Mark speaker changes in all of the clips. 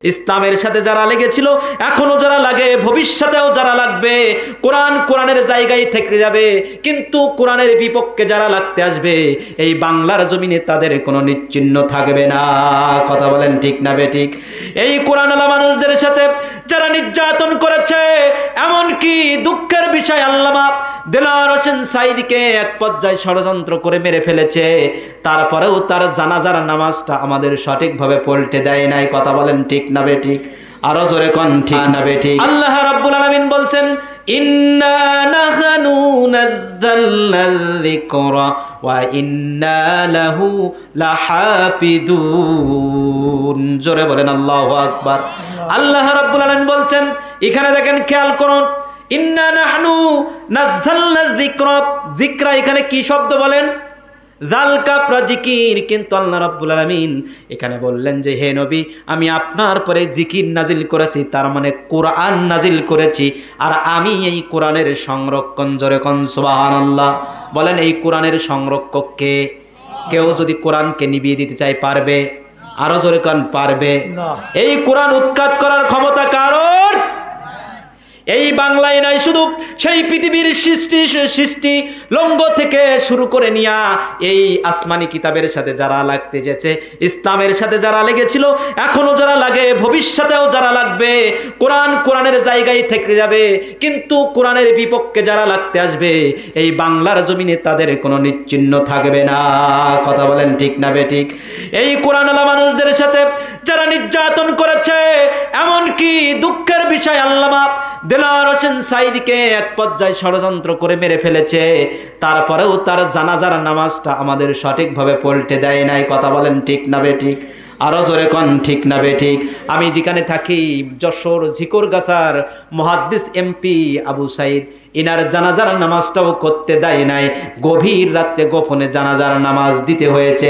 Speaker 1: ইসলামের সাথে যারা লেগেছিল, এখনো যারা লাগে, ভবিষ্যতেও যারা লাগবে, কোরআনের জায়গায় থেকে যাবে, কিন্তু কোরআনের বিপক্ষে যারা লাগতে আসবে, এই বাংলার জমিনে তাদের কোনো নিশ্চিহ্ন থাকবে না। কথা বলেন ঠিক না বেঠিক? এই কোরআনওয়ালা মানুষদের সাথে যারা নির্যাতন করেছে, এমনকি দুঃখের বিষয় আল্লামা দেলোয়ার হোসেন সাঈদীকে এক পর্যায়ে ষড়যন্ত্র করে মেরে ফেলেছে, তারপরেও তার জানাজার নামাজটা আমাদের সঠিকভাবে পড়তে দেয় নাই। কথা বলেন ঠিক না বেঠিক? আরো জোরে কোন ঠিক না বেঠিক? আল্লাহ রাব্বুল আলামিন বলছেন, ইন্না নাহনু নাযালনা যিকরা ওয়া ইন্না লাহু লাহাফিজুন। জোরে বলেন আল্লাহু আকবার। আল্লাহ রাব্বুল আলামিন বলছেন, এখানে দেখেন, খেয়াল করুন, ইন্না নাহনু নাযালনা যিকরা। যিকরা এখানে কি শব্দ বলেন? জালকা জিকির। কিন্তু আল্লাহ রাব্বুল আলামিন এখানে বললেন যে, হে নবী, আমি আপনার পরে জিকির নাজিল করেছি, তার মানে কোরআন নাজিল করেছি, আর আমি এই কোরআনের সংরক্ষণ। জোরে কোন সুবহানাল্লাহ। বলেন, এই কোরআনের সংরক্ষক কে? কেউ যদি কোরআনকে নিভিয়ে দিতে চায় পারবে? আরো জোরে কোন পারবে? এই কোরআন উৎখাত করার ক্ষমতা কারোর এই বাংলায় নাই, শুধু সেই পৃথিবীর সৃষ্টি লঙ্গ থেকে শুরু করে নিয়া এই আসমানি কিতাবের সাথে যারা লাগতে যেছে, ইসলামের সাথে যারা লেগেছিল, এখনো যারা লাগে, ভবিষ্যতেও যারা লাগবে, কোরআনের জায়গায় থেকে যাবে, কিন্তু কোরআনের বিপক্ষে যারা লাগতে আসবে, এই বাংলার জমিনে তাদের কোনো নিশ্চিহ্ন থাকবে না। কথা বলেন ঠিক না বেঠিক? এই কোরআনওয়ালা মানুষদের সাথে যারা নির্যাতন করেছে, এমনকি দুঃখের বিষয় আল্লামা দেলোয়ার হোসেন সাঈদীকে এক পর্যায়ে ষড়যন্ত্র করে মেরে ফেলেছে, তারপরেও তার জানাজার নামাজটা আমাদের সঠিকভাবে পড়তে দেয় নাই। কথা বলেন ঠিক না বেঠিক? আরো জোরে কোন ঠিক না বেঠিক? আমি যেখানে থাকি, যশোর ঝিকরগাছার মুহাদ্দিস এমপি আবু সাঈদ, ইনার জানাজার নামাজটাও করতে দেয় নাই, গভীর রাতে গোপনে জানাজার নামাজ দিতে হয়েছে।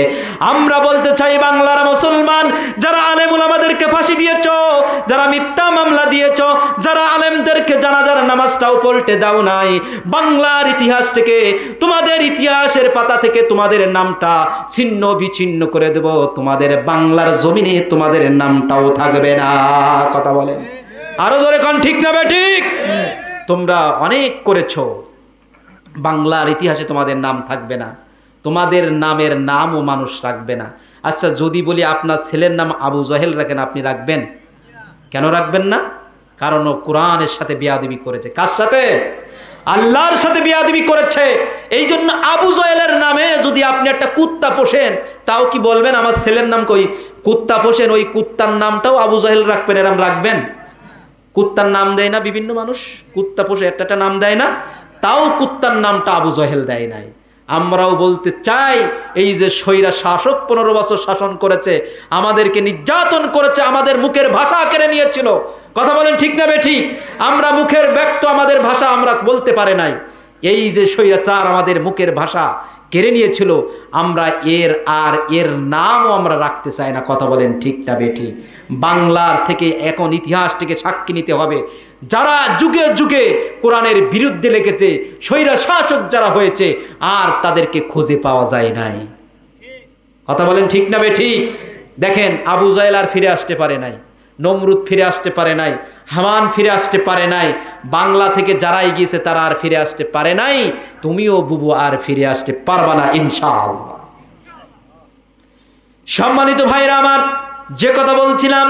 Speaker 1: আমরা বলতে চাই, বাংলার মুসলমান যারা আলেম ওলামাদেরকে ফাঁসি দিয়েছ, যারা মিথ্যা মামলা দিয়েছ, যারা আলেমদেরকে জানাজার নামাজটাও পড়তে দাও নাই, বাংলার ইতিহাস থেকে, তোমাদের ইতিহাসের পাতা থেকে তোমাদের নামটা ছিন্ন বিচ্ছিন্ন করে দেব। তোমাদের বাংলার জমিনে তোমাদের নামটাও থাকবে না। কথা বলেন আরো জোরে কোন ঠিক না বেঠিক? তোমরা অনেক করেছো, বাংলার ইতিহাসে তোমাদের নাম থাকবে না, তোমাদের নামের নামও মানুষ রাখবে না। আচ্ছা, যদি বলি আপনার ছেলের নাম আবু জহেল রাখেন, আপনি রাখবেন? কেন রাখবেন না? কারণ ও কোরআনের সাথে বেয়াদবি করেছে। কার সাথে? আল্লাহর সাথে বেয়াদবি করেছে। এই জন্য আবু জহেলের নামে যদি আপনি একটা কুত্তা পোষেন, তাও কি বলবেন আমার ছেলের নাম কই কুত্তা পোষেন, ওই কুত্তার নামটাও আবু জহেল রাখবেন? এরম রাখবেন? কুত্তার নাম দেয় না বিভিন্ন মানুষ, কুত্তা পোষে একটা নাম দেয় না, তাও কুত্তার নামটা আবু জহেল দেয় নাই। আমরাও বলতে চাই, এই যে স্বৈরা শাসক 15 বছর শাসন করেছে, আমাদেরকে নির্যাতন করেছে, আমাদের মুখের ভাষা কেড়ে নিয়েছিল। কথা বলেন ঠিক না বেঠিক? আমরা মুখের ব্যক্ত, আমাদের ভাষা আমরা বলতে পারে নাই। এই যে স্বৈরাচার আমাদের মুখের ভাষা কেড়ে নিয়েছিল, আমরা এর নামও আমরা রাখতে চাই না। কথা বলেন ঠিক না বেঠিক? বাংলার থেকে এখন ইতিহাস থেকে সাক্ষী নিতে হবে, যারা যুগে যুগে কোরআনের বিরুদ্ধে লেগেছে, স্বৈরা শাসক যারা হয়েছে, আর তাদেরকে খুঁজে পাওয়া যায় নাই। কথা বলেন ঠিক না বেঠিক? দেখেন, আবু জহেল আর ফিরে আসতে পারে নাই, নমরুদ ফিরে আসতে পারে নাই, হামান ফিরে আসতে পারে নাই, বাংলা থেকে যারাই গিয়েছে তারা আর ফিরে আসতে পারে নাই। তুমিও বুবু আর ফিরে আসতে পারবা না ইনশাআল্লাহ। সম্মানিত ভাইরা আমার, যে কথা বলছিলাম,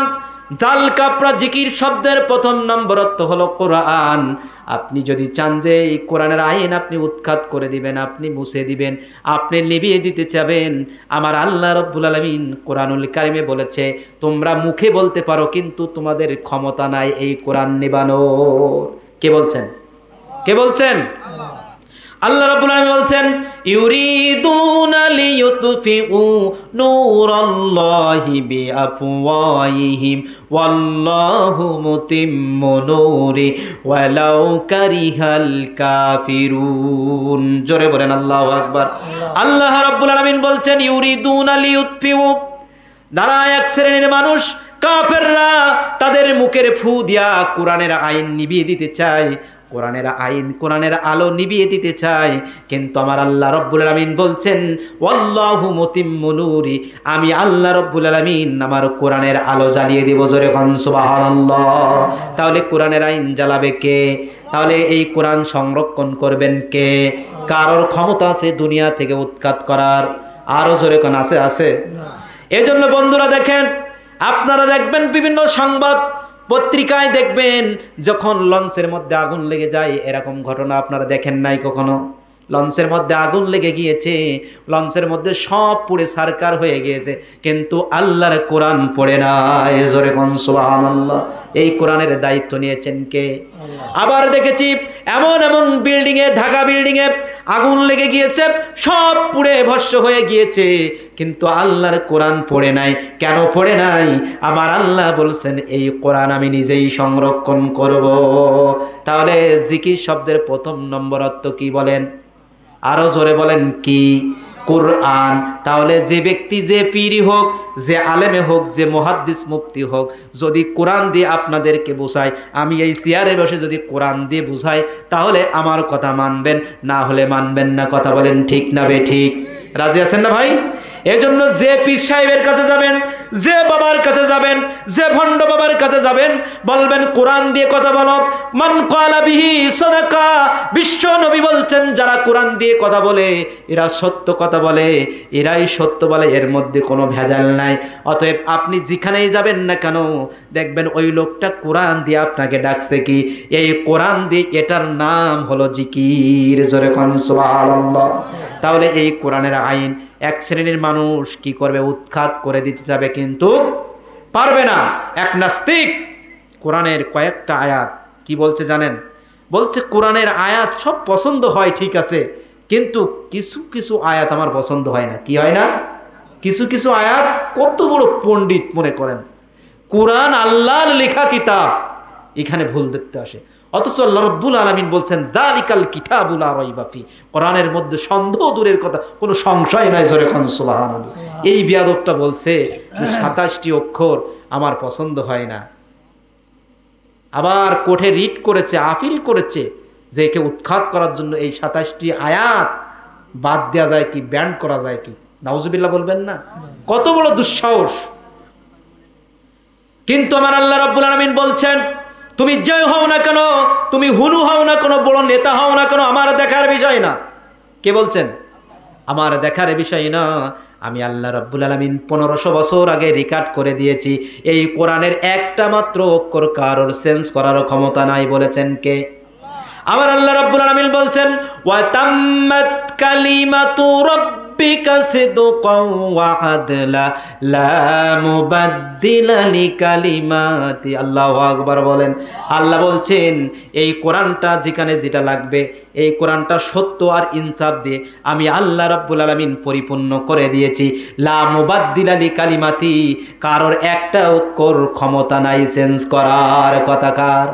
Speaker 1: জাল কাপড়া জিকির শব্দের প্রথম নম্বর অর্থ হলো কোরআন। আপনি যদি চান যে এই কোরআনের আইন আপনি উৎখাত করে দিবেন, আপনি মুছে দিবেন, আপনি নিভিয়ে দিতে চাবেন, আমার আল্লাহ রাব্বুল আলামিন কোরআনুল কারিমে বলেছে, তোমরা মুখে বলতে পারো, কিন্তু তোমাদের ক্ষমতা নাই এই কোরআন নিবানোর। কে বলছেন? কে বলছেন? আল্লাহ রাব্বুল আলামিন বলছেন, ইউরিদুনা লিইউতফিউ নূরাল্লাহি বিআফওয়াহিহিম ওয়াল্লাহু মুতিম্মু নূরি ওয়ালাউ কারিহাল কাফিরুন। জোরে বলেন আল্লাহু আকবার। আল্লাহ রাব্বুল আলামিন বলছেন, ইউরিদুনা লিইউতফিউ, যারা এক শ্রেণীর মানুষ কাফেররা তাদের মুখের ফু দিয়া কোরআনের আইন নিভিয়ে দিতে চায়, কোরআনের আইন, কোরআনের আলো নিভিয়ে দিতে চায়, কিন্তু আমার আল্লাহ রব্বুল আলামিন বলছেন ওয়াল্লাহু মুতিম্মু নূরি, আমি আল্লাহ রব্বুল আলামিন আমার কোরআনের আলো জ্বালিয়ে দেব। জোরে কোন সুবহানাল্লাহ। তাহলে কোরআনের আইন জ্বালাবে কে? তাহলে এই কোরআন সংরক্ষণ করবেন কে? কারোর ক্ষমতা আছে দুনিয়া থেকে উৎখাত করার? আরো জোরে কোন আছে? আছে। এজন্য বন্ধুরা দেখেন, আপনারা দেখবেন বিভিন্ন সংবাদ পত্রিকায় দেখবেন যখন লঞ্চের মধ্যে আগুন লেগে যায়, এরকম ঘটনা আপনারা দেখেন নাই কখনো? লঞ্চের মধ্যে আগুন লেগে গিয়েছে, লঞ্চের মধ্যে সব পুড়ে ছারখার হয়ে গিয়েছে, কিন্তু আল্লাহর কোরআন পড়ে নাই। জোরে কোন সুবহানাল্লাহ। এই কোরআনের দায়িত্ব নিয়েছেন কে? আবার দেখেছি এমন এমন বিল্ডিংয়ে, ঢাকা বিল্ডিংয়ে আগুন লেগে গিয়েছে, সব পুড়ে ভস্ম হয়ে গিয়েছে, কিন্তু আল্লাহর কোরআন পড়ে নাই। কেন পড়ে নাই? আমার আল্লাহ বলছেন এই কোরআন আমি নিজেই সংরক্ষণ করব। তাহলে জিকির শব্দের প্রথম নম্বর অর্থ কি বলেন? আরো জোরে বলেন কি? কোরআন। তাহলে যে ব্যক্তি, যে পীরই হোক, যে আলেমে হোক, যে মুহাদ্দিস মুফতি হোক, যদি কোরআন দিয়ে আপনাদেরকে বোঝায়, আমি এই চেয়ারে বসে যদি কোরআন দিয়ে বুঝাই, তাহলে আমার কথা মানবেন, না হলে মানবেন না। কথা বলেন ঠিক না বে ঠিক? রাজি আছেন না ভাই? এজন্য যে পীর সাহেবের কাছে যাবেন, যে বাবার কাছে যাবেন, যে ভণ্ড বাবার কাছে যাবেন, বলবেন কোরআন দিয়ে কথা বলো। মান ক্বালা বিহি সাদাকা। বিশ্ব নবী বলছেন যারা কোরআন দিয়ে কথা বলে এরা সত্য কথা বলে, এরাই সত্য বলে, এর মধ্যে কোনো ভেজাল নাই। অতএব আপনি যেখানেই যাবেন না কেন, দেখবেন ওই লোকটা কোরআন দিয়ে আপনাকে ডাকছে কি? এই কোরআন দিয়ে, এটার নাম হলো জিকির। জোরে কোন সুবহানাল্লাহ। তাহলে এই কোরআনের আইন এক শ্রেণীর মানুষ কি করবে? উৎখাত করে দিতে যাবে, কিন্তু পারবে না। এক নাস্তিক কোরআনের কয়েকটা আয়াত কি বলছে জানেন? বলছে কোরআনের আয়াত সব পছন্দ হয় ঠিক আছে, কিন্তু কিছু কিছু আয়াত আমার পছন্দ হয় না। কি হয় না? কিছু কিছু আয়াত। কত বড় পণ্ডিত মনে করেন, কোরআন আল্লাহর লেখা কিতাব, এখানে ভুল দেখতে আসে। অথচ আল্লাহ রাব্বুল আলামিন বলছেন যালিকাল কিতাবুল লা রাইবা ফি, কোরআনের মধ্যে সন্দেহ দূরের কথা, কোনো সংশয় নাই। জোরে কোন সুবহানাল্লাহ। এই বিয়াদবটা বলছে যে 27টি অক্ষর আমার পছন্দ হয় না। আবার কোর্টে রিট করেছে, আপিল করেছে যে একে উৎখাত করার জন্য এই 27টি আয়াত বাদ দেওয়া যায় কি, ব্যান করা যায় কি? নাউজুবিল্লাহ বলবেন না? কত বড় দুঃসাহস! কিন্তু আমার আল্লাহ রাব্বুল আলামিন বলছেন তুমি জয় হও না কেন, তুমি হুনু হও না কেন, বড় নেতা হও না কেন, আমার দেখার বিষয় না। কে বলছেন? আমার দেখার বিষয় না। আমি আল্লাহ রাব্বুল আলামিন 1500 বছর আগে রেকর্ড করে দিয়েছি। এই কোরআনের একটা মাত্র অক্ষর কারোর চেঞ্জ করার ক্ষমতা নাই। বলেছেন কে? আমার আল্লাহ রাব্বুল আলামিন বলছেন ওয়া তাম্মাত কালিমাতু রাব্বিকা সিদকাও ওয়া আদলা লা মুবাদদিলা লিকালিমাতি। আল্লাহু আকবার বলেন। আল্লাহ বলছেন এই কোরআনটা যেখানে যেটা লাগবে, এই কোরআনটা সত্য আর ইনসাফ দিয়ে আমি আল্লাহ রাব্বুল আলামিন পরিপূর্ণ করে দিয়েছি। লা মুবাদদিলা লিকালিমাতি, কারোর একটা অক্ষর ক্ষমতা নাই চেঞ্জ করার। কথাকার?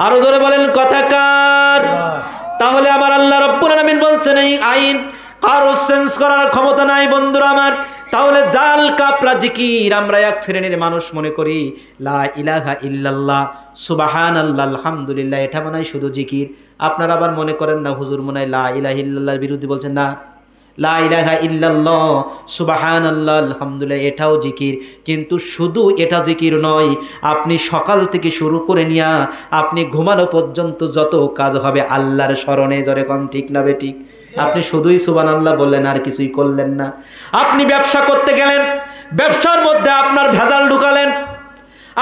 Speaker 1: আরো জোরে বলেন কথাকার? তাহলে আমার আল্লাহ রাব্বুল আলামিন বলছেন এই আইন কারো চেঞ্জ করার ক্ষমতা নাই। বন্ধুরা আমার, তাহলে জাল কাপড়া জিকির আমরা এক শ্রেণীর মানুষ মনে করি লা ইলাহা ইল্লাল্লাহ, সুবহানাল্লাহ, আলহামদুলিল্লাহ, এটা মনে হয় শুধু জিকির। আপনারা আবার মনে করেন না হুজুর মনে হয় লা ইলাহা ইল্লাল্লাহর বিরুদ্ধে বলছেন। না, লা ইলাহা ইল্লাল্লাহ, সুবহানাল্লাহ, আলহামদুলিল্লাহ, এটাও জিকির। কিন্তু শুধু এটা জিকির নয়, আপনি সকাল থেকে শুরু করে নিয়া আপনি ঘুমানো পর্যন্ত যত কাজ হবে আল্লাহর স্মরণে। জোরে কোন ঠিক না বে ঠিক? আপনি শুধুই সুবহানাল্লাহ বললেন আর কিছুই করলেন না। আপনি ব্যবসা করতে গেলেন, ব্যবসার মধ্যে আপনার ভেজাল ঢুকালেন,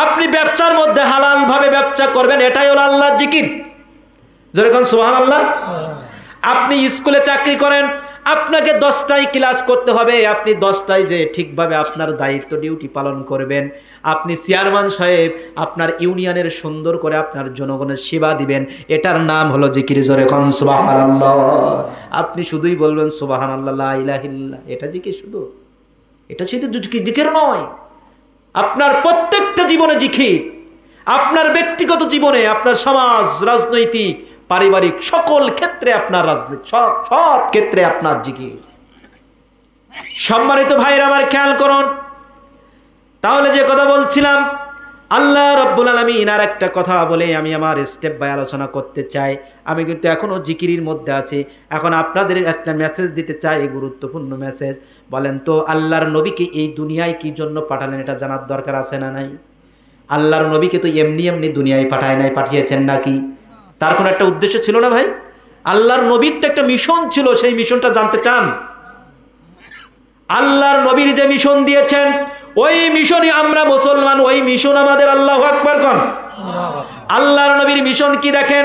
Speaker 1: আপনি ব্যবসার মধ্যে হালাল ভাবে ব্যবসা করবেন, এটাই হলো আল্লাহর জিকির। জোরে কোন সুবহানাল্লাহ। আপনি স্কুলে চাকরি করেন, আপনাকে 10টায় ক্লাস করতে হবে, আপনি 10টায় যে ঠিকভাবে আপনার দায়িত্ব ডিউটি পালন করবেন। আপনি চেয়ারম্যান সাহেব, আপনার ইউনিয়নের সুন্দর করে আপনার জনগণের সেবা দিবেন, এটার নাম হলো জিকির। জোরে কোন সুবহানাল্লাহ। আপনি শুধুই বলবেন সুবহানাল্লাহ, লা ইলাহা ইল্লাল্লাহ, এটা জিকির শুধু? এটা শুধু জিকির নয়, আপনার প্রত্যেকটা জীবনে জিকির। আপনার ব্যক্তিগত জীবনে, আপনার সমাজ, রাজনৈতিক, পারিবারিক সকল ক্ষেত্রে আপনার রাজনীতি, সব ক্ষেত্রে আপনার জিকির। সম্মানিত ভাইরা আমার খেয়াল করুন, তাহলে যে কথা বলছিলাম আল্লাহ রাব্বুল আলামিন আর একটা কথা বলে আমি আমার স্টেপ বাই আলোচনা করতে চাই। আমি কিন্তু এখনো জিকিরের মধ্যে আছি। এখন আপনাদের একটা মেসেজ দিতে চাই, গুরুত্বপূর্ণ মেসেজ। বলেন তো আল্লাহর নবীকে এই দুনিয়ায় কি জন্য পাঠালেন, এটা জানার দরকার আছে না নাই? আল্লাহর নবীকে তো এমনি এমনি দুনিয়ায় পাঠায় নাই, পাঠিয়েছেন নাকি? তার কোনো একটা উদ্দেশ্য ছিল না ভাই? আল্লাহর নবীর তো একটা মিশন ছিল, সেই মিশনটা জানতে চান? আল্লাহর নবীর যে মিশন দিয়েছেন ওই মিশনই আমরা মুসলমান, ওই মিশন আমাদের। আল্লাহু আকবার কোন। আল্লাহর নবীর মিশন কি দেখেন,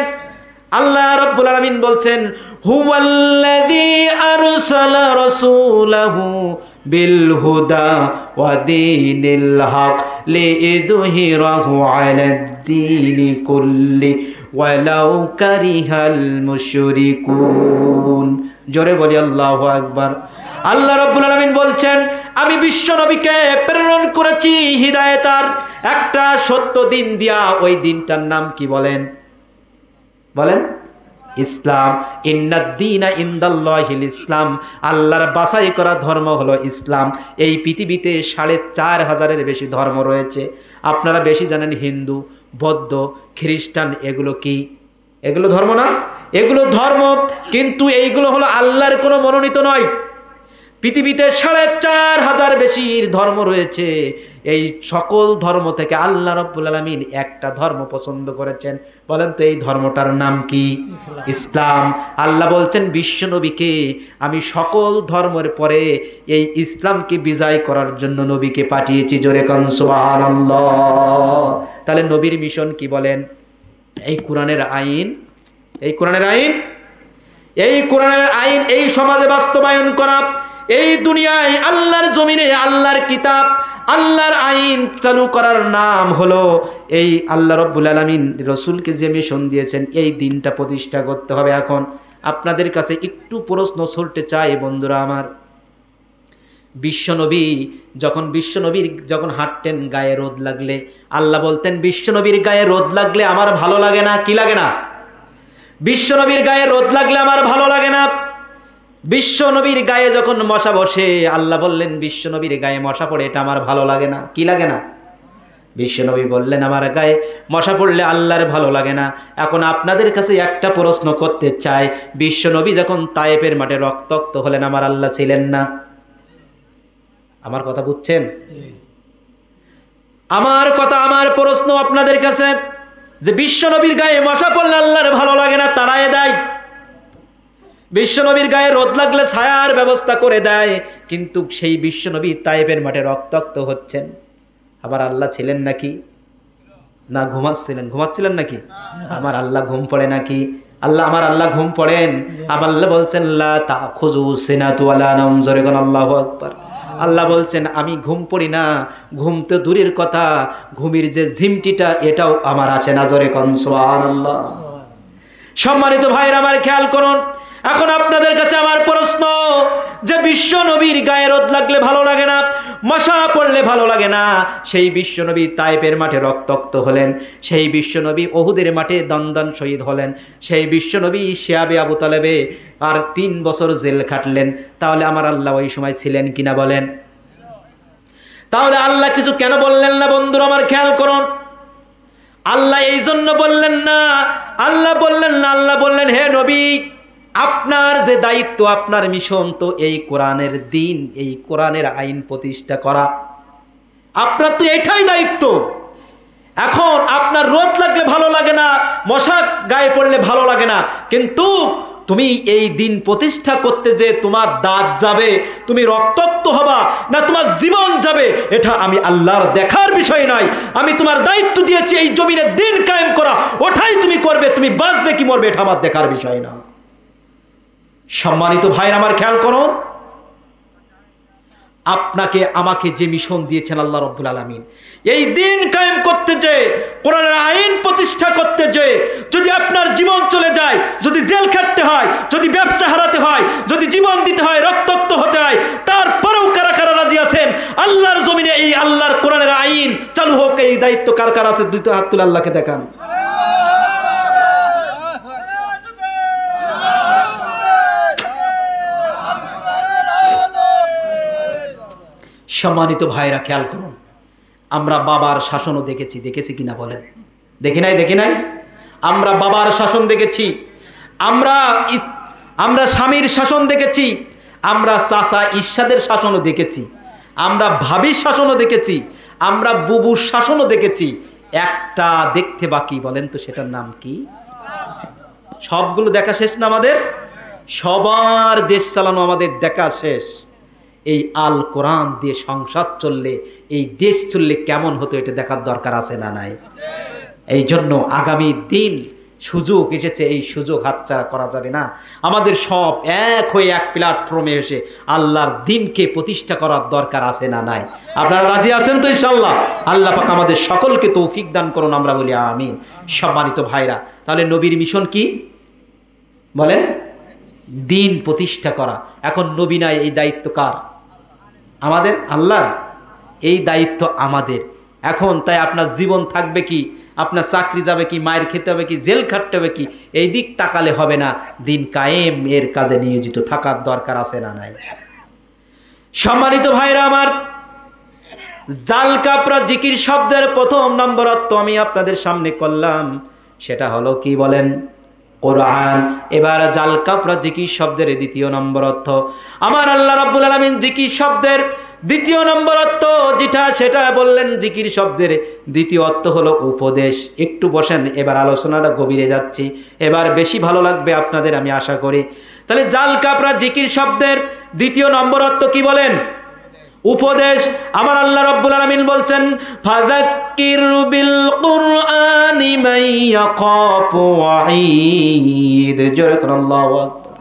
Speaker 1: আল্লাহ রাব্বুল আলামিন বলছেন হুয়াল্লাযী আরসালা রাসূলাহু বিল হুদা ওয়া দীনিল হক লিইযহিরাহু আলাদ-দীনি কুল্লি ওয়ালাউ কারিহাল মুশরিকুন। জোরে বলি আল্লাহু আকবার। আল্লাহ রাব্বুল আলামিন বলছেন আমি বিশ্ব নবীকে প্রেরণ করেছি হিদায়াতের একটা সত্য দিন দিয়া। ওই দিনটার নাম কি বলেন? বলেন ইসলাম। ইন্নাদ-দীনা ইনদাল্লাহিল ইসলাম। আল্লাহর বাছাই করা ধর্ম হলো ইসলাম। এই পৃথিবীতে ৪৫০০-এর বেশি ধর্ম রয়েছে। আপনারা বেশি জানেন হিন্দু, বৌদ্ধ, খ্রিস্টান। এগুলো কি? এগুলো ধর্ম না? এগুলো ধর্ম, কিন্তু এইগুলো হলো আল্লাহর কোনো মনোনীত নয়। পৃথিবীতে ৪৫০০ বেশি ধর্ম রয়েছে। এই সকল ধর্ম থেকে আল্লাহ রাব্বুল আলামিন একটা ধর্ম পছন্দ করেছেন। বলেন তো এই ধর্মটার নাম কি? ইসলাম। আল্লাহ বলছেন বিশ্ব নবীকে আমি সকল ধর্মের পরে এই ইসলামকে বিজয় করার জন্য নবীকে পাঠিয়েছি। জোরে কান সুবহানাল্লাহ। তাহলে নবীর মিশন কি বলেন? এই কোরআনের আইন, এই কোরআনের আইন, এই কোরআনের আইন এই সমাজে বাস্তবায়ন করা। এই দুনিয়ায় আল্লাহর জমিনে আল্লাহর কিতাব, আল্লাহর আইন চালু করার নাম হলো এই আল্লাহ রাব্বুল আলামিন রাসূলকে যে মিশন দিয়েছেন এই দিনটা প্রতিষ্ঠা করতে হবে। এখন আপনাদের কাছে একটু প্রশ্ন ছুড়তে চাই বন্ধুরা আমার। বিশ্বনবী যখন হাঁটতেন গায়ে রোদ লাগলে আল্লাহ বলতেন বিশ্বনবীর গায়ে রোদ লাগলে আমার ভালো লাগে না। কি লাগে না? বিশ্বনবীর গায়ে রোদ লাগলে আমার ভালো লাগে না। বিশ্বনবীর গায়ে যখন মশা বসে আল্লাহ বললেন বিশ্বনবীর গায়ে মশা পড়ে এটা আমার ভালো লাগে না। কি লাগে না? বিশ্বনবী বললেন আমার গায়ে মশা পড়লে আল্লাহর ভালো লাগে না। এখন আপনাদের কাছে একটা প্রশ্ন করতে চাই, বিশ্বনবী যখন তায়েফের মাঠে রক্তাক্ত হলেন আমার আল্লাহ ছিলেন না? আমার কথা বুঝছেন? আমার কথা, আমার প্রশ্ন আপনাদের কাছে যে বিশ্বনবীর গায়ে মশা পড়লে আল্লাহর ভালো লাগে না, তাড়ায় দেয়। বিশ্বনবীর গায়ে রোদ লাগলে ছায়ার ব্যবস্থা করে দেয়, কিন্তু সেই বিশ্বনবী তায়েফের মাঠে রক্তাক্ত হচ্ছেন। আবার আল্লাহ ছিলেন নাকি? না ঘুমাচ্ছিলেন নাকি? আমার আল্লাহ ঘুম পড়ে নাকি? আমার আল্লাহ ঘুম পড়েন? আমার আল্লাহ বলছেন লা তাখুযু সিনাতু ওয়ালা নাওম। জোরে বলেন আল্লাহু আকবার। আল্লাহ বলছেন আমি ঘুম পড়ি না। ঘুম তো দূরের কথা, ঘুমের যে ঝিমটিটা এটাও আমার আছে না। জোরে কোন সুবহানাল্লাহ। সম্মানিত ভাইরা আমার খেয়াল করুন। এখন আপনাদের কাছে আমার প্রশ্ন যে বিশ্ব নবীর গায়ে রোদ লাগলে ভালো লাগে না, মশা পড়লে ভালো লাগে না, সেই বিশ্ব নবী তায়েফের মাঠে রক্তাক্ত হলেন, সেই বিশ্ব নবী উহুদের মাঠে দন্দন শহীদ হলেন, সেই বিশ্ব নবী শিয়াবে আবু তালেবে আর ৩ বছর জেল খাটলেন। তাহলে আমার আল্লাহ ওই সময় ছিলেন কিনা বলেন? তাহলে আল্লাহ কিছু কেন বললেন না বন্ধুরা আমার খেয়াল করুন। আল্লাহ এই জন্য বললেন না, আল্লাহ বললেন হে নবী আপনার যে দায়িত্ব, আপনার মিশন তো এই কোরআনের দিন, এই কোরআনের আইন প্রতিষ্ঠা করা। আপনার তো এটাই দায়িত্ব। এখন আপনার রোদ লাগলে ভালো লাগে না, মশা গায়ে পড়লে ভালো লাগে না, কিন্তু তুমি এই দিন প্রতিষ্ঠা করতে যে তোমার দাঁত যাবে, তুমি রক্তাক্ত হবা না তোমার জীবন যাবে, এটা আমি আল্লাহর দেখার বিষয় নয়। আমি তোমার দায়িত্ব দিয়েছি এই জমিনে দিন কায়েম করা, ওটাই তুমি করবে। তুমি বাঁচবে কি মরবে এটা আমার দেখার বিষয় না। সম্মানিত ভাইরা আমার খেয়াল করো, আপনাকে আমাকে যে মিশন দিয়েছেন আল্লাহ রাব্বুল আলামিন, এই দিন কায়েম করতে যে, কোরআনের আইন প্রতিষ্ঠা করতে যে যদি আপনার জীবন চলে যায়, যদি জেল খাটতে হয়, যদি ব্যবসা হারাতে হয়, যদি জীবন দিতে হয়, রক্তাক্ত হতে হয়, তারপরেও কারা কারা রাজি আছেন আল্লাহর জমিনে এই আল্লাহর কোরআনের আইন চালু হোক? এই দায়িত্ব কার কার আছে? দুইটা হাত তুলে আল্লাহকে দেখান। সম্মানিত ভাইরা খেয়াল করুন, আমরা বাবার শাসনও দেখেছি, দেখেছি কিনা বলেন? দেখি নাই? আমরা বাবার শাসন দেখেছি, আমরা স্বামীর শাসন দেখেছি, আমরা চাচা ঈর্ষাদের শাসনও দেখেছি, আমরা ভাবির শাসনও দেখেছি, আমরা বুবুর শাসনও দেখেছি। একটা দেখতে বাকি, বলেন তো সেটার নাম কি? সবগুলো দেখা শেষ না আমাদের? সবার দেশ চালানো আমাদের দেখা শেষ। এই আল কোরআন দিয়ে সংসার চললে, এই দেশ চললে কেমন হতো এটা দেখার দরকার আছে না নাই? এই জন্য আগামী দিন সুযোগ এসেছে, এই সুযোগ হাতছাড়া করা যাবে না। আমাদের সব এক হয়ে এক প্ল্যাটফর্মে এসে আল্লাহর দ্বীনকে প্রতিষ্ঠা করার দরকার আছে না নাই? আপনারা রাজি আছেন তো ইনশাআল্লাহ? আল্লাহ পাক আমাদের সকলকে তৌফিক দান করুন, আমরা বলি আমিন। সম্মানিত ভাইরা, তাহলে নবীর মিশন কি বলেন? দ্বীন প্রতিষ্ঠা করা। এখন নবী নাই, এই দায়িত্ব কার? আমাদের, আল্লাহর। এই দায়িত্ব আমাদের। এখন তাই আপনার জীবন থাকবে কি, আপনার চাকরি যাবে কি, মায়ের খেতে হবে কি, জেল খাটতে হবে কি, এই দিক তাকালে হবে না। দিন কায়েম এর কাজে নিয়োজিত থাকার দরকার আছে না নাই? সম্মানিত ভাইরা আমার, জাল কাপড়া জিকির শব্দের প্রথম নম্বর অর্থ আমি আপনাদের সামনে করলাম, সেটা হলো কি বলেন? কোরআন। এবার জাল কাপড়া জিকির শব্দের দ্বিতীয় নম্বর অর্থ, আমার আল্লাহ রাব্বুল আলামিন জিকির শব্দের দ্বিতীয় নম্বর অর্থ যেটা, সেটা বললেন জিকির শব্দের দ্বিতীয় অর্থ হলো উপদেশ। একটু বসেন, এবার আলোচনাটা গভীরে যাচ্ছি, এবার বেশি ভালো লাগবে আপনাদের আমি আশা করি। তাহলে জাল কাপড়া জিকির শব্দের দ্বিতীয় নম্বর অর্থ কি বলেন? উপদেশ। আমার আল্লাহ রাব্বুল আলামিন বলছেন, ফাযাক্কির বিল কুরআনি মান ইয়াখাফু ওয়াঈদ। জোরে করে আল্লাহু আকবার।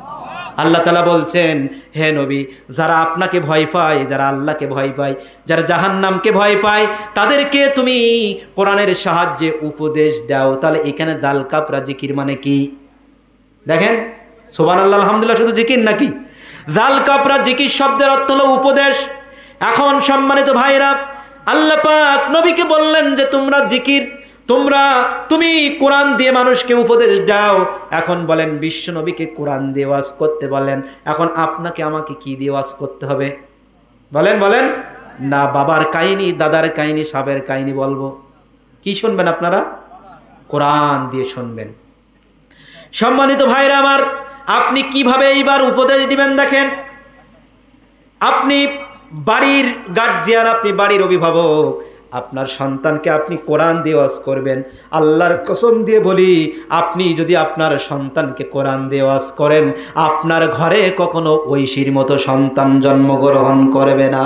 Speaker 1: আল্লাহ তাআলা বলছেন, হে নবী, যারা আপনাকে ভয় পায়, যারা আল্লাহকে ভয় পায়, যারা জাহান্নামকে ভয় পায়, তাদেরকে তুমি কোরআনের সাহায্যে উপদেশ দাও। তাহলে এখানে দাল কাপড়া জিকির মানে কি দেখেন? সুবহানাল্লাহ, আলহামদুলিল্লাহ শুধু জিকির নাকি? দাল কাপড়া জিকির শব্দের অর্থ হলো উপদেশ। এখন সম্মানিত ভাইরা, আল্লাহ পাক নবীকে বললেন যে তোমরা জিকির, তুমি কোরআন দিয়ে মানুষকে উপদেশ দাও। এখন বলেন, বিশ্ব নবীকে কোরআন দিয়ে ওয়াজ করতে বলেন, এখন আপনাকে আমাকে কি দিয়ে ওয়াজ করতে হবে বলেন? না বাবার কাহিনী, দাদার কাহিনী, সাবের কাহিনী বলবো? কি শুনবেন আপনারা? কোরআন দিয়ে শুনবেন। সম্মানিত ভাইরা আমার, আপনি কিভাবে এইবার উপদেশ দিবেন দেখেন। আপনি বাড়ির গার্জিয়ান, আপনি বাড়ির অভিভাবক, আপনার সন্তানকে আপনি কোরআন দিয়ে ওয়াজ করবেন। আল্লাহর কসম দিয়ে বলি, আপনি যদি আপনার সন্তানকে কোরআন দিয়ে ওয়াজ করেন, আপনার ঘরে কখনো ঐশীর মতো সন্তান জন্মগ্রহণ করবে না।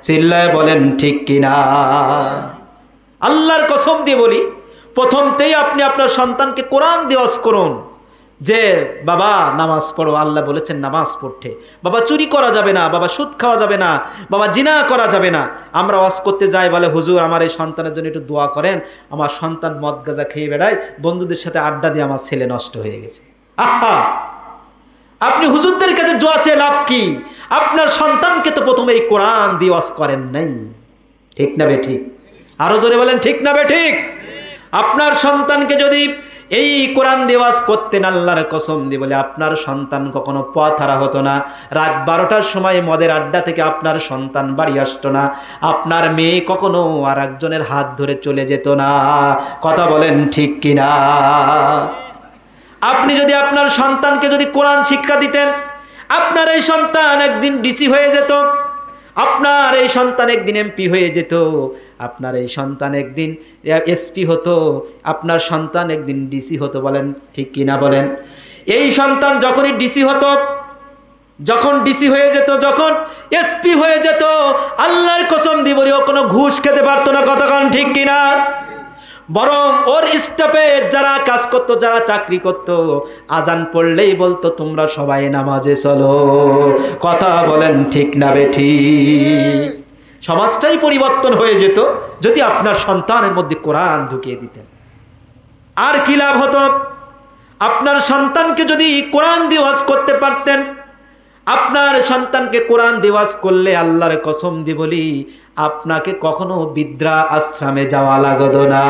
Speaker 1: চিল্লায় বলেন ঠিক কিনা? আল্লাহর কসম দিয়ে বলি, প্রথমতেই আপনি আপনার সন্তানকে কোরআন দিয়ে ওয়াজ করুন যে বাবা নামাজ পড়ো, আল্লাহ বলেছেন নামাজ পড়তে। বাবা চুরি করা যাবে না, বাবা সুদ খাওয়া যাবে না, বাবা জিনা করা যাবে না। আমরা ওয়াজ করতে যাই, বলে হুজুর আমার এই সন্তানের জন্য একটু দোয়া করেন, আমার সন্তান মদ গাঁজা খেয়ে বেড়ায়, বন্ধুদের সাথে আড্ডা দিয়ে আমার ছেলে নষ্ট হয়ে গেছে। আহা, আপনি হুজুরদের কাছে দোয়া চেয়ে লাভ কি? আপনার সন্তানকে তো প্রথমে এই কোরআন দিয়ে ওয়াজ করেন নাই। ঠিক না বে ঠিক? আরো জোরে বলেন ঠিক না বে ঠিক? আপনার সন্তানকে যদি এই কোরআন দিওয়াজ করতেন, আল্লাহর কসম দিয়ে বলে আপনার সন্তান কখনো পথ হারা হতো না। রাত 12টার সময় মদের আড্ডা থেকে আপনার সন্তান বাড়ি আসতো না। আপনার মেয়ে কখনো আর একজনের হাত ধরে চলে যেত না। কথা বলেন ঠিক কিনা? আপনি যদি আপনার সন্তানকে যদি কোরআন শিক্ষা দিতেন, আপনার এই সন্তান একদিন ডিসি হয়ে যেত, আপনার এই সন্তান একদিন এমপি হয়ে যেত, আপনার এই সন্তান একদিন এসপি হতো, আপনার সন্তান একদিন ডিসি হতো। বলেন ঠিক কিনা বলেন? এই সন্তান যখনই ডিসি হতো, যখন ডিসি হয়ে যেত, যখন এসপি হয়ে যেত, আল্লাহর কসম দিয়ে বলি ও কোনো ঘুষ খেতে পারতো না। কতক্ষণ ঠিক কিনা? বরং ওর স্টাফে যারা কাজ করতো, যারা চাকরি করতো, আজান পড়লেই বলতো তোমরা সবাই নামাজে চলো। কথা বলেন ঠিক না বেঠি? সমাজটাই পরিবর্তন হয়ে যেত যদি আপনার সন্তানের মধ্যে কোরআন ঢুকিয়ে দিতেন। আর কি লাভ হতো? আপনার সন্তানকে যদি কোরআন দিয়ে ওয়াজ করতে পারতেন, আপনার সন্তানকে কোরআন দিয়ে ওয়াজ করলে আল্লাহর কসম দিয়ে বলি আপনাকে কখনো বৃদ্ধা আশ্রমে যাওয়া লাগতো না।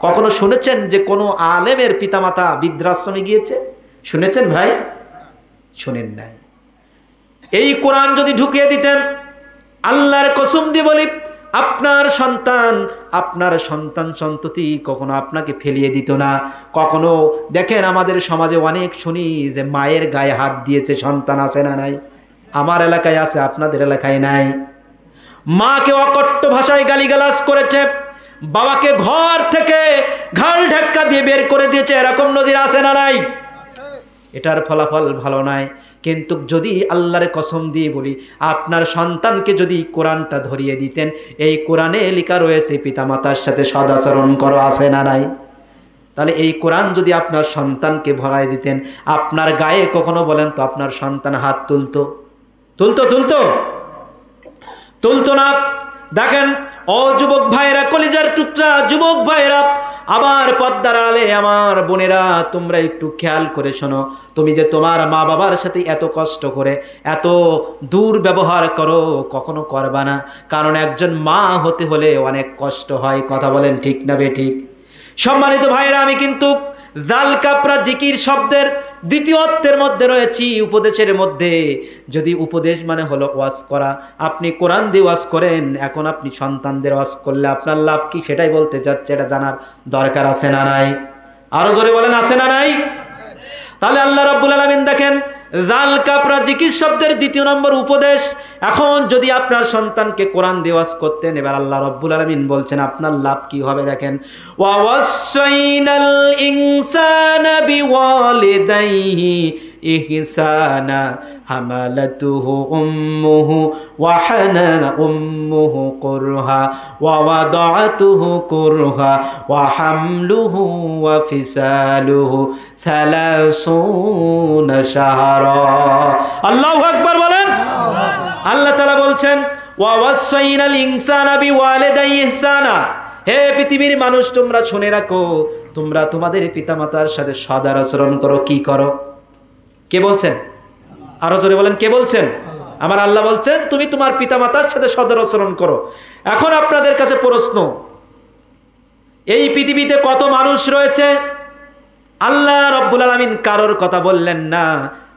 Speaker 1: কখনো শুনেছেন যে কোনো আলেমের পিতামাতা বৃদ্ধাশ্রমে গিয়েছে? শুনেছেন ভাই? শুনেন নাই। এই কোরআন যদি ঢুকিয়ে দিতেন, আল্লাহর কসম দিয়ে বলি আপনার সন্তান সন্ততি কখনো আপনাকে ফেলিয়ে দিত না। কখনো দেখেন আমাদের সমাজে অনেক শুনি যে মায়ের গায়ে হাত দিয়েছে সন্তান, আছে না নাই? আমার এলাকায় আছে, আপনাদের এলাকায় নাই। মাকে অকট্ট ভাষায় গালিগালাজ করেছে, বাবাকে ঘর থেকে ঘাল ধাক্কা দিয়ে বের করে দিয়েছে, এরকম নজির আছে না নাই? এটার ফলাফল ভালো নয়। কিন্তু যদি আল্লাহর কসম দিয়ে বলি, আপনার সন্তানকে যদি কোরআনটা ধরিয়ে দিতেন, এই কোরআনে লেখা রয়েছে পিতামাতার সাথে সদাচরণ করো, আছে না নাই? তাহলে এই কোরআন যদি আপনার সন্তানকে ভরায় দিতেন, আপনার গায়ে কখনো বলেন তো আপনার সন্তান হাত তুলতো না? দেখেন ও যুবক ভাইরা, কলিজার টুকরা যুবক ভাইরা, আবার পর্দার আড়ালে আমার বোনেরা, তোমরা একটু খেয়াল করে শোনো। তুমি যে তোমার মা বাবার সাথে এত কষ্ট করে এত দুর্ব্যবহার করো, কখনো করবা না। কারণ একজন মা হতে হলে অনেক কষ্ট হয়। কথা বলেন ঠিক না বেঠিক? সম্মানিত ভাইরা, আমি কিন্তু জাল কাপড়া জিকির শব্দের দ্বিতীয় অর্থের মধ্যে রয়েছি, উপদেশের মধ্যে। যদি উপদেশ মানে হলো ওয়াজ করা, আপনি কোরআন দিয়ে ওয়াজ করেন, এখন আপনি সন্তানদের ওয়াজ করলে আপনার লাভ কি, সেটাই বলতে চাচ্ছে। এটা জানার দরকার আছে না নাই? আরো জোরে বলেন, আছে না নাই? তাহলে আল্লাহ রাব্বুল আলামিন দেখেন জাল কাপড়া জিকির শব্দের দ্বিতীয় নম্বর উপদেশ। এখন যদি আপনার সন্তানকে কোরআন দিয়ে ওয়াজ করতেন, এবার আল্লাহ রাব্বুল আলামিন বলছেন আপনার লাভ কি হবে। দেখেন, ওয়া ওয়াসাইনাল ইনসানা বিওয়ালিদাইহি ইহসানা হামালাতুহু উম্মুহু ওয়া হানানা উম্মুহু কুরহা ওয়া ওয়াদাআতুহু কুরহা ওয়া হামলুহু ওয়া ফিসালুহু 30 শাহরা। আল্লাহু আকবার বলেন। আল্লাহ তাআলা বলছেন ওয়া ওয়াসাইনাল ইনসানা বিওয়ালিদাইহি ইহসানা। হে পৃথিবীর মানুষ, তোমরা শুনে রাখো, তোমরা তোমাদের পিতামাতার সাথে সদাচরণ আচরণ করো। কি করো? কে বলছেন? আরো জোরে বলেন, কে বলছেন? আমার আল্লাহ বলছেন তুমি তোমার পিতামাতার সাথে সদাচরণ আচরণ করো। এখন আপনাদের কাছে প্রশ্ন, এই পৃথিবীতে কত মানুষ রয়েছে? আল্লাহ রাব্বুল আলামিন কারোর কথা বললেন না।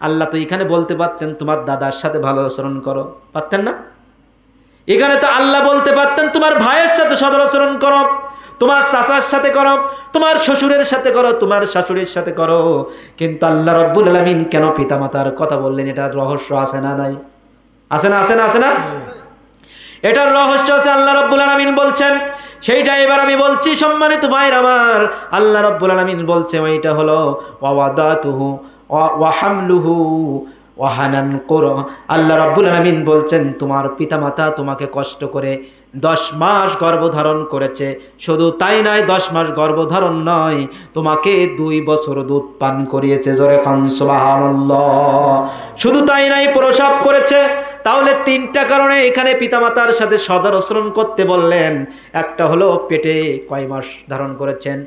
Speaker 1: আল্লাহ তো এখানে বলতে পারতেন তোমার দাদার সাথে ভালো আচরণ করো, পারতেন না? এখানে তো আল্লাহ বলতে পারতেন তোমার ভাইয়ের সাথে সদাচরণ আচরণ করো, তোমার চাচার সাথে করো, তোমার শ্বশুরের সাথে করো, তোমার শাশুড়ির সাথে করো। কিন্তু আল্লাহ রাব্বুল আলামিন কেন পিতামাতার কথা বললেন? এটার রহস্য আছে না নাই? আছে না? আছে না? আছে না? এটার রহস্য আছে। আল্লাহ রাব্বুল আলামিন বলছেন, সেইটা এবার আমি বলছি। সম্মানিত ভাইরা আমার, আল্লাহ রাব্বুল আলামিন বলছে ওইটা হলো ওয়াদাতুহু ওয়া হামলুহু ওয়া হানান কুরহ। আল্লাহ রাব্বুল আলামিন বলছেন তোমার পিতামাতা তোমাকে কষ্ট করে 10 মাস গর্ভধারণ করেছে। শুধু তাই নয়, 10 মাস গর্ভধারণ নয়, তোমাকে 2 বছর দুধ পান করিয়েছে। জোরে কান সুবহানাল্লাহ। শুধু তাই নয়, প্রসব করেছে। তাহলে 3টা কারণে এখানে পিতামাতার সাথে সদাচরণ করতে বললেন। একটা হলো পেটে কয় মাস ধারণ করেছেন?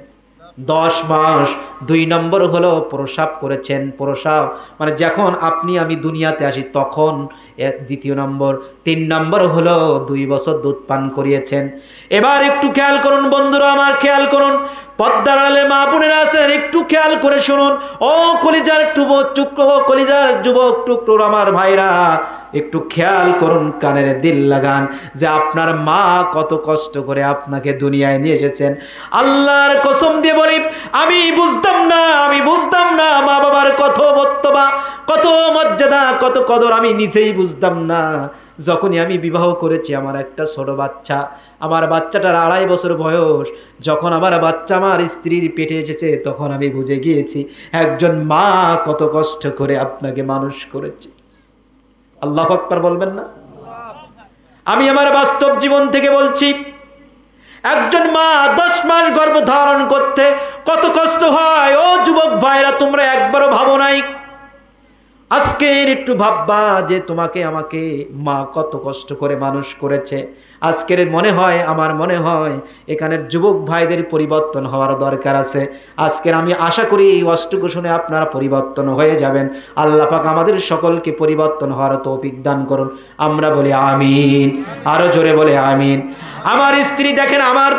Speaker 1: 10 মাস। 2 নম্বর হলো প্রসব করেছেন। প্রসব মানে যখন আপনি আমি দুনিয়াতে আসি তখন। দ্বিতীয় নম্বর। 3 নম্বর হলো 2 বছর দুধ পান করিয়েছেন। এবার একটু খেয়াল করুন বন্ধুরা আমার, খেয়াল করুন, পর্দার আড়ালে মা বোনেরা আছেন, একটু খেয়াল করে শুনুন। ও কলিজার টুকরো, কলিজার যুবক টুকরো আমার ভাইরা, একটু খেয়াল করুন, কানের দিল লাগান যে আপনার মা কত কষ্ট করে আপনাকে দুনিয়ায় নিয়ে এসেছেন। আল্লাহর কসম দিয়ে বলি, আমি বুঝতাম না মা বাবার কত মর্তবা, কত মর্যাদা, কত কদর আমি নিজেই বুঝতাম না। যখনই আমি বিবাহ করেছি, আমার একটা ছোট বাচ্চা, আমার বাচ্চাটার 2.5 বছর বয়স, যখন আমার বাচ্চা আমার স্ত্রীর পেটে এসেছে তখন আমি বুঝে গিয়েছি একজন মা কত কষ্ট করে আপনাকে মানুষ করেছে। আল্লাহু আকবার বলবেন না? আমি আমার বাস্তব জীবন থেকে বলছি, একজন মা 10 মাস গর্ভধারণ করতে কত কষ্ট হয়। ও যুবক ভাইরা, তোমরা একবারও ভাবো নাই? আজকের একটু ভাববা যে তোমাকে আমাকে মা কত কষ্ট করে মানুষ করেছে। আজকের আমার মনে হয় এখানের যুবক ভাইদের পরিবর্তন হওয়ার দরকার আছে। আজকের আমি আশা করি এই অষ্টকু শুনে আপনারা পরিবর্তন হয়ে যাবেন। আল্লাহ পাক আমাদের সকলকে পরিবর্তন হওয়ার তৌফিক দান করুন। আমরা বলি আমিন। আরো জোরে বলে আমিন। আমার স্ত্রী, দেখেন আমার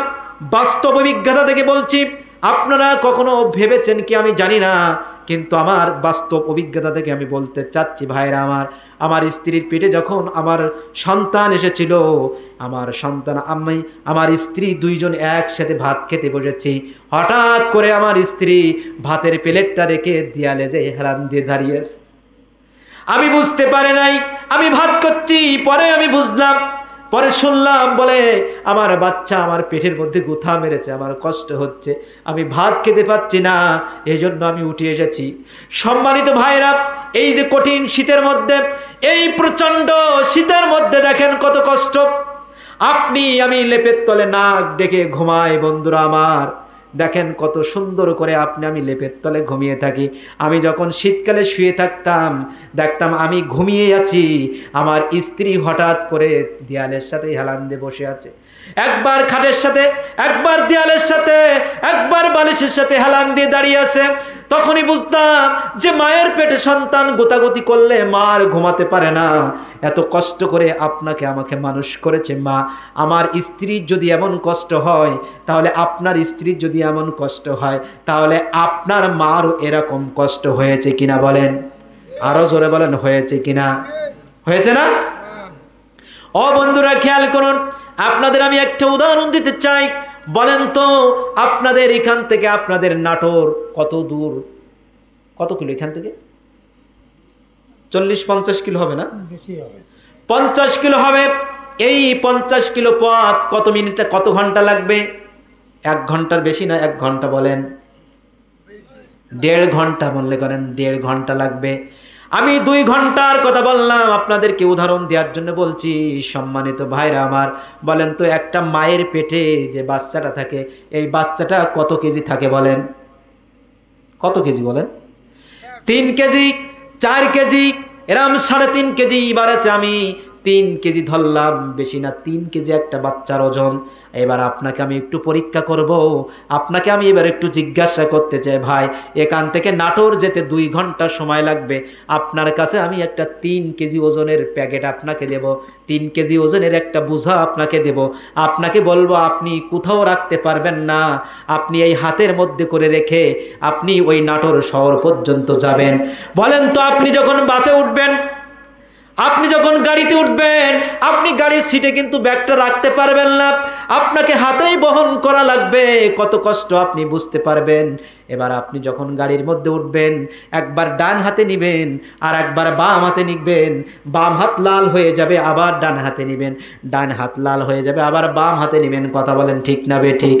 Speaker 1: বাস্তব অভিজ্ঞতা থেকে বলছি, আপনারা কখনো ভেবেছেন কি আমি জানি না, কিন্তু আমার বাস্তব অভিজ্ঞতা থেকে আমি বলতে চাচ্ছি ভাইরা আমার স্ত্রীর পেটে যখন আমার সন্তান এসেছিল, আমার স্ত্রী দুইজন একসাথে ভাত খেতে বসেছি, হঠাৎ করে আমার স্ত্রী ভাতের প্লেটটা রেখে দেয়ালে যে হেলান দিয়ে দাঁড়িয়েছে। আমি বুঝতে পারি নাই আমি ভাত করছি, পরে আমি বুঝলাম, পরে শুনলাম বলে আমার বাচ্চা আমার পেটের মধ্যে গুথা মেরেছে, আমার কষ্ট হচ্ছে, আমি ভাত খেতে পাচ্ছি না, এই জন্য আমি উঠে এসেছি। সম্মানিত ভাইরা, এই যে কঠিন শীতের মধ্যে, এই প্রচণ্ড শীতের মধ্যে দেখেন কত কষ্ট। আমি লেপের তলে নাক ডেকে ঘুমাই বন্ধুরা আমার, দেখেন কত সুন্দর করে আমি লেপের তলে ঘুমিয়ে থাকি। আমি যখন শীতকালে শুয়ে থাকতাম, দেখতাম আমি ঘুমিয়ে আছি, আমার স্ত্রী হঠাৎ করে দেয়ালের সাথে হেলান দিয়ে বসে আছে, একবার খাটের সাথে, একবার দেয়ালের সাথে, একবার বালিশের সাথে হেলান দিয়ে দাঁড়িয়ে আছে। তখনই বুঝতাম যে মায়ের পেটে সন্তান গোতাগতি করলে মা আর ঘুমাতে পারে না, এত কষ্ট করে আমাকে মানুষ করেছে মা। আমার স্ত্রীর যদি এমন কষ্ট হয়, তাহলে আপনার স্ত্রীর যদি এমন কষ্ট হয়, তাহলে আপনার মারও এরকম কষ্ট হয়েছে কিনা বলেন? আরো জোরে বলেন, হয়েছে কিনা? হয়েছে না? ও বন্ধুরা খেয়াল করুন, আপনাদের আমি একটা উদাহরণ দিতে চাই। বলেন তো, আপনাদের এখান থেকে আপনাদের নাটোর কত দূর? কত কিলো এখান থেকে? 40-50 কিলো হবে না? 50 কিলো হবে। এই 50 কিলো পথ কত মিনিটে, কত ঘন্টা লাগবে? 1 ঘন্টার বেশি না? 1 ঘন্টা বলেন? 1.5 ঘন্টা মনে করেন, 1.5 ঘন্টা লাগবে। আমি 2 ঘন্টার কথা বললাম, আপনাদেরকে উদাহরণ দেওয়ার জন্য বলছি। সম্মানিত ভাইরা আমার, বলেন তো, একটা মায়ের পেটে যে বাচ্চাটা থাকে, এই বাচ্চাটা কত কেজি থাকে বলেন? কত কেজি বলেন? 3 কেজি, 4 কেজি, এরম 3.5 কেজি। এবার আছে আমি 3 কেজি ধরলাম, বেশি না, 3 কেজি একটা বাচ্চার ওজন। এবার আপনাকে আমি একটু পরীক্ষা করব, আপনাকে আমি এবার একটু জিজ্ঞাসা করতে চাই, ভাই এখান থেকে নাটোর যেতে 2 ঘন্টা সময় লাগবে, আপনার কাছে আমি একটা 3 কেজি ওজনের প্যাকেট আপনাকে দেব, 3 কেজি ওজনের একটা বোঝা আপনাকে দেব, আপনাকে বলবো আপনি কোথাও রাখতে পারবেন না, আপনি এই হাতের মধ্যে করে রেখে আপনি ওই নাটোর শহর পর্যন্ত যাবেন। বলেন তো, আপনি যখন বাসে উঠবেন, আপনি যখন গাড়িতে উঠবেন, আপনি গাড়ির সিটে কিন্তু ব্যাগটা রাখতে পারবেন না, আপনাকে হাতেই বহন করা লাগবে, কত কষ্ট আপনি বুঝতে পারবেন। এবার আপনি যখন গাড়ির মধ্যে উঠবেন, একবার ডান হাতে নিবেন আর একবার বাম হাতে নিবেন, বাম হাত লাল হয়ে যাবে, আবার ডান হাতে নিবেন, ডান হাত লাল হয়ে যাবে, আবার বাম হাতে নিবেন। কথা বলেন ঠিক না বেঠিক?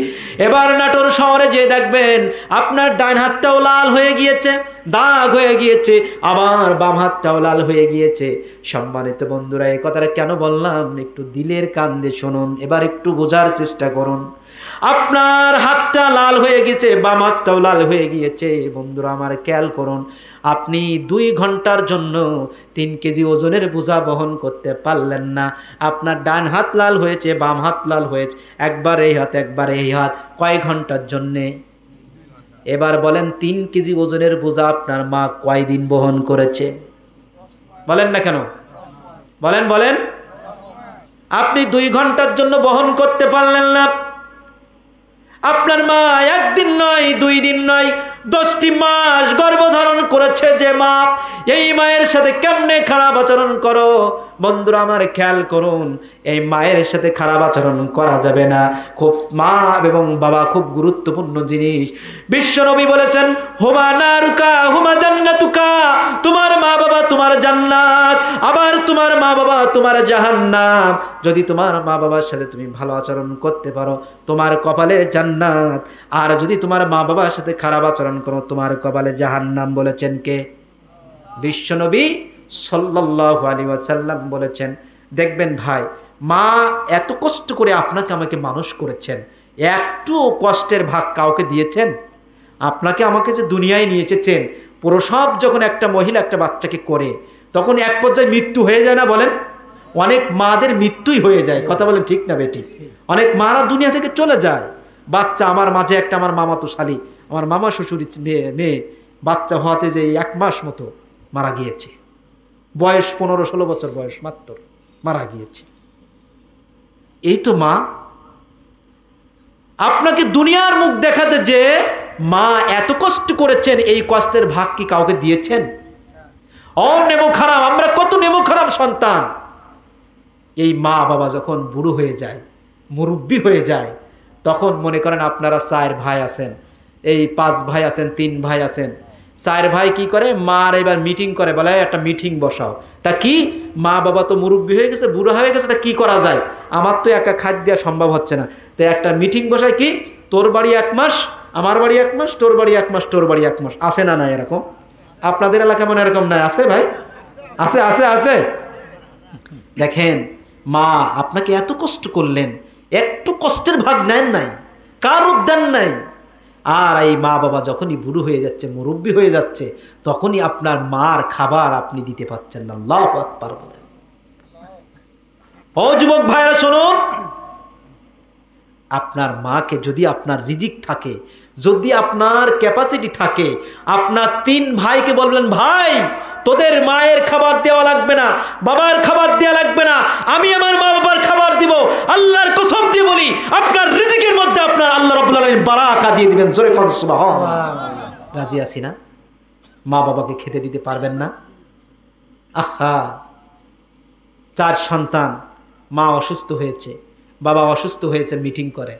Speaker 1: এবার নাটোর শহরে যে দেখবেন আপনার ডান হাতটাও লাল হয়ে গিয়েছে, দাগ হয়ে গিয়েছে, আবার বাম হাতটাও লাল হয়ে গিয়েছে। সম্মানিত বন্ধুরা, এই কথাটা কেন বললাম একটু দিলের কান দিয়ে শুনুন, এবার একটু বোঝার চেষ্টা করুন। আপনার হাতটা লাল হয়ে গেছে, বাম হাতটাও লাল হয়ে গিয়েছে। বন্ধুরা আমার খেয়াল করুন, আপনি 2 ঘন্টার জন্য 3 কেজি ওজনের বোঝা বহন করতে পারলেন না, আপনার ডান হাত লাল হয়েছে, বাম হাত লাল হয়েছে, একবার এই হাত একবার এই হাত, কয় ঘন্টার জন্যে? এবার বলেন, 3 কেজি ওজনের বোঝা আপনার মা কয়দিন বহন করেছে? বলেন না কেন? বলেন বলেন। আপনি 2 ঘন্টার জন্য বহন করতে পারলেন না, আপনার মা 1 দিন নয়, 2 দিন নয়, 10টি মাস গর্ভধারণ করেছে যে মা, এই মায়ের সাথে কেমনে খারাপ আচরণ করো? বন্ধুরা আমার খেয়াল করুন, এই মায়ের সাথে খারাপ আচরণ করা যাবে না। খুব মা এবং বাবা খুব গুরুত্বপূর্ণ জিনিস। বিশ্বনবী বলেছেন, হুমা নারুকা হুমা জান্নাতুকা, তোমার মা বাবা তোমার জান্নাত, আবার তোমার মা বাবা তোমার জাহান্নাম। যদি তোমার মা বাবার সাথে তুমি ভালো আচরণ করতে পারো, তোমার কপালে জান্নাত, আর যদি তোমার মা বাবার সাথে খারাপ আচরণ করো, তোমার কপালে জাহান্নাম। বলেছেন কে? বিশ্বনবী সাল্লাল্লাহু আলাইহি ওয়াসাল্লাম বলেছেন। দেখবেন ভাই, মা এত কষ্ট করে আপনাকে আমাকে মানুষ করেছেন, একটু কষ্টের ভাগ কাউকে দিয়েছেন? আপনাকে আমাকে যে দুনিয়ায় নিয়ে এসেছেন, প্রসব যখন একটা মহিলা একটা বাচ্চাকে করে, তখন এক পর্যায়ে মৃত্যু হয়ে যায় না বলেন? অনেক মাদের মৃত্যুই হয়ে যায়। কথা বলেন ঠিক না বেঠিক? অনেক মারা দুনিয়া থেকে চলে যায়। বাচ্চা, আমার মাঝে একটা আমার মামাতো শালী, আমার মামা শ্বশুরি মেয়ে বাচ্চা হওয়াতে যে 1 মাস মতো মারা গিয়েছে, বয়স 15-16 বছর বয়স মাত্র, মারা গিয়েছে। এই তো মা। আপনাকে দুনিয়ার মুখ দেখাতে যে মা এত কষ্ট করেছেন, এই কষ্টের ভাগ কি কাউকে দিয়েছেন? নেমো খারাপ, আমরা কত নেমো খারাপ সন্তান। এই মা বাবা যখন বুড়ো হয়ে যায়, মুরব্বী হয়ে যায়, তখন মনে করেন আপনারা 4 ভাই আছেন, এই 5 ভাই আছেন, 3 ভাই আছেন। 4 ভাই কি করে, মার এবার মিটিং করে, বলে একটা মিটিং বসাও। তা কি, মা বাবা তো মুরব্বী হয়ে গেছে, বুড়ো হয়ে গেছে, তা কি করা যায়, আমার তো একা খাদ্য দেওয়া সম্ভব হচ্ছে না। তাই একটা মিটিং বসায়, কি তোর বাড়ি 1 মাস, আমার বাড়ি 1 মাস, তোর বাড়ি 1 মাস, তোর বাড়ি 1 মাস। আছে না না এরকম? আপনাদের এলাকায় মনে এরকম নাই? আছে ভাই, আছে আছে আছে। দেখেন, মা আপনাকে এত কষ্ট করলেন, একটু কষ্টের ভাগ নেন নাই, কার উদ্যান নাই। আর এই মা বাবা যখনই বুড়ো হয়ে যাচ্ছে, মুরব্বী হয়ে যাচ্ছে, তখনই আপনার মার খাবার আপনি দিতে পারছেন না। আল্লাহু আকবার বলেন। ও যুবক ভাইরা শুনুন, আপনার মাকে যদি আপনার রিজিক থাকে, যদি আপনার ক্যাপাসিটি থাকে, আপনার 3 ভাইকে বলবেন, ভাই তোদের মায়ের খাবার দেওয়া লাগবে না, বাবার খাবার দেওয়া লাগবে না, আমি আমার মা বাবার খাবার দিব। আল্লাহর কসম দিয়ে বলি, আপনার রিজিকের মধ্যে আপনার আল্লাহ রাব্বুল আলামিন বারাকা দিয়ে দিবেন। জোরে কোন সুবহানাল্লাহ। রাজি আছি না? মা বাবাকে খেতে দিতে পারবেন না? আহা, 4 সন্তান, মা অসুস্থ হয়েছে, বাবা অসুস্থ হয়েছে, মিটিং করে,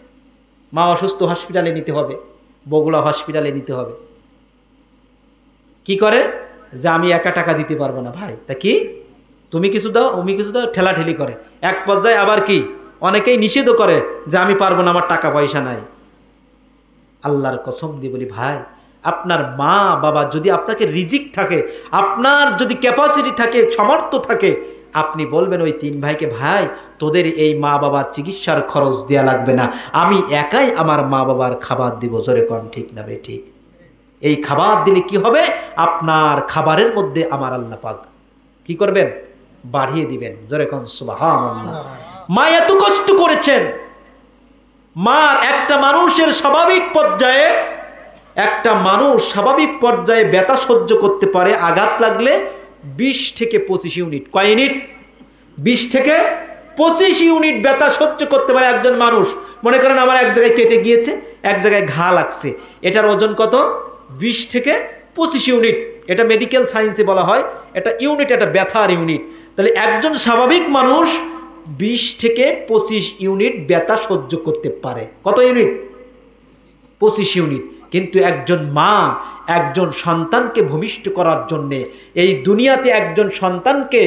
Speaker 1: মা অসুস্থ, হসপিটালে নিতে হবে, বগুড়া হসপিটালে নিতে হবে। কি করে, যে আমি একা টাকা দিতে পারবো না। ভাই তা কি, তুমি কিছু দাও, আমি কিছু দাও, ঠেলাঠেলি করে। এক পর্যায়ে আবার কি, অনেকেই নিষেধও করে যে আমি পারবো না, আমার টাকা পয়সা নাই। আল্লাহর কসম দিয়ে বলি ভাই, আপনার মা বাবা যদি আপনাকে রিজিক থাকে, আপনার যদি ক্যাপাসিটি থাকে, সামর্থ্য থাকে, আপনি বলবেন ওই 3 ভাইকে, ভাই তোদের এই মা বাবার চিকিৎসার খরচ দেয়া লাগবে না, আমি একাই আমার মা বাবার খাবার দিব। জোরে কোন ঠিক না বে ঠিক? এই খাবার দিলে কি হবে, আপনার খাবারের মধ্যে আমার আল্লাহ পাক কি করবেন, বাড়িয়ে দিবেন। জোরে কোন সুবহানাল্লাহ। মা এত কষ্ট করেছেন। মার একটা মানুষের স্বাভাবিক পর্যায়ে, একটা মানুষ স্বাভাবিক পর্যায়ে ব্যথা সহ্য করতে পারে, আঘাত লাগলে 20 থেকে 25 ইউনিট। কয় ইউনিট? 20 থেকে 25 ইউনিট ব্যথা সহ্য করতে পারে একজন মানুষ। মনে করেন আমার এক জায়গায় কেটে গিয়েছে, এক জায়গায় ঘা লাগছে, এটার ওজন কত? 20 থেকে 25 ইউনিট। এটা মেডিকেল সায়েন্সে বলা হয়, এটা ইউনিট, এটা ব্যথার ইউনিট। তাহলে একজন স্বাভাবিক মানুষ 20 থেকে 25 ইউনিট ব্যথা সহ্য করতে পারে। কত ইউনিট? 25 ইউনিট। কিন্তু একজন মা একজন সন্তানকে ভূমিষ্ঠ করার জন্যে, এই দুনিয়াতে একজন সন্তানকে